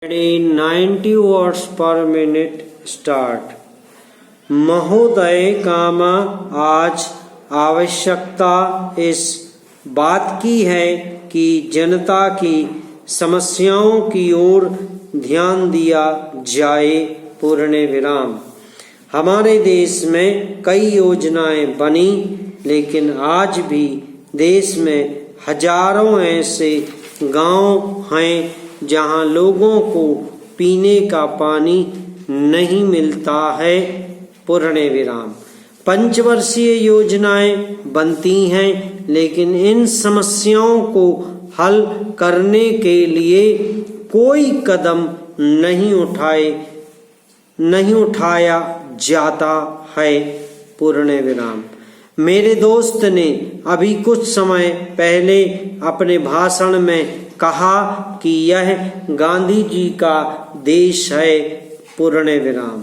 90 watts per minute start। महोदय कामा आज आवश्यकता इस बात की है कि जनता की समस्याओं की ओर ध्यान दिया जाए। पूर्ण विराम। हमारे देश में कई योजनाएं बनी, लेकिन आज भी देश में हजारों ऐसे गांव हैं जहां लोगों को पीने का पानी नहीं मिलता है। पूर्ण विराम। पंचवर्षीय योजनाएं बनती हैं, लेकिन इन समस्याओं को हल करने के लिए कोई कदम नहीं उठाया जाता है। पूर्ण विराम। मेरे दोस्त ने अभी कुछ समय पहले अपने भाषण में कहा कि यह गांधी जी का देश है। पूर्ण विराम।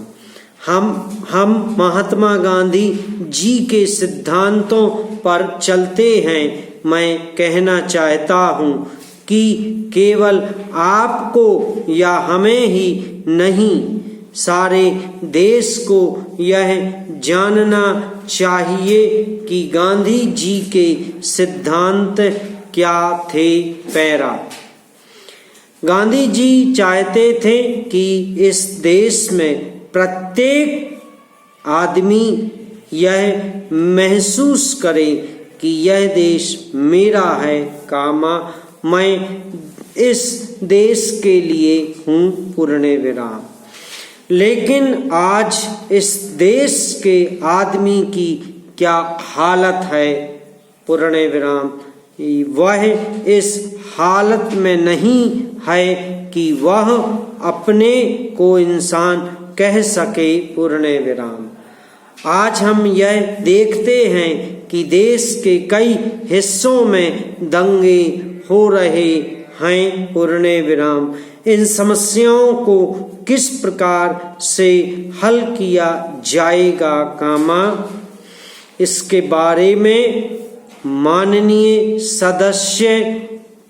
हम महात्मा गांधी जी के सिद्धांतों पर चलते हैं। मैं कहना चाहता हूँ कि केवल आपको या हमें ही नहीं, सारे देश को यह जानना चाहिए कि गांधी जी के सिद्धांत क्या थे। पैरा। गांधी जी चाहते थे कि इस देश में प्रत्येक आदमी यह महसूस करे कि यह देश मेरा है, मैं इस देश के लिए हूँ। पूर्ण विराम। लेकिन आज इस देश के आदमी की क्या हालत है। पूर्ण विराम। वह इस हालत में नहीं है कि वह अपने को इंसान कह सके। पूर्ण विराम। आज हम यह देखते हैं कि देश के कई हिस्सों में दंगे हो रहे हैं। पूर्ण विराम। इन समस्याओं को किस प्रकार से हल किया जाएगा, इसके बारे में माननीय सदस्य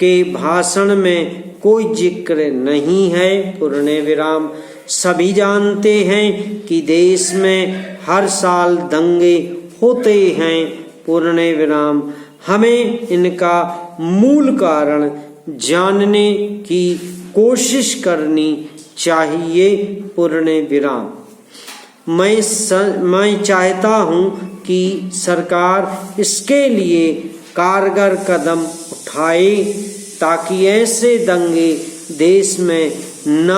के भाषण में कोई जिक्र नहीं है। पूर्ण विराम। सभी जानते हैं कि देश में हर साल दंगे होते हैं। पूर्ण विराम। हमें इनका मूल कारण जानने की कोशिश करनी चाहिए। पूर्ण विराम। मैं चाहता हूँ कि सरकार इसके लिए कारगर कदम उठाए ताकि ऐसे दंगे देश में न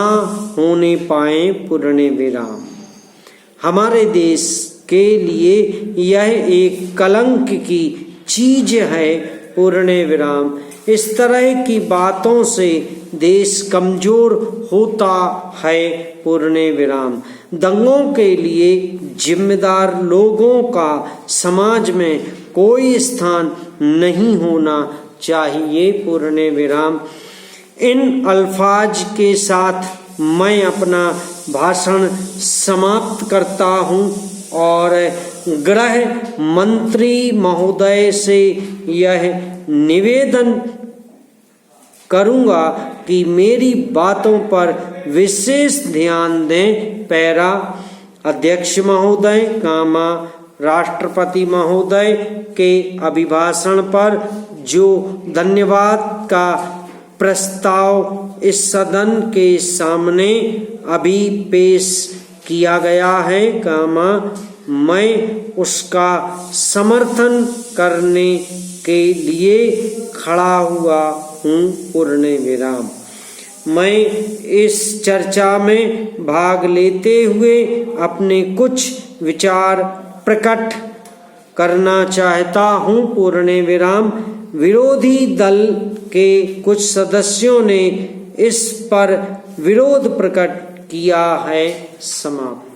होने पाए। पूर्ण विराम। हमारे देश के लिए यह एक कलंक की चीज है। पूर्ण विराम। इस तरह की बातों से देश कमजोर होता है। पूर्ण विराम। दंगों के लिए जिम्मेदार लोगों का समाज में कोई स्थान नहीं होना चाहिए। पूर्ण विराम। इन अल्फाज के साथ मैं अपना भाषण समाप्त करता हूँ और गृह मंत्री महोदय से यह निवेदन करूँगा कि मेरी बातों पर विशेष ध्यान दें। पैरा। अध्यक्ष महोदय, राष्ट्रपति महोदय के अभिभाषण पर जो धन्यवाद का प्रस्ताव इस सदन के सामने अभी पेश किया गया है, मैं उसका समर्थन करने के लिए खड़ा हुआ हूँ। पूर्ण विराम। मैं इस चर्चा में भाग लेते हुए अपने कुछ विचार प्रकट करना चाहता हूँ। पूर्ण विराम। विरोधी दल के कुछ सदस्यों ने इस पर विरोध प्रकट किया है। समाप्त।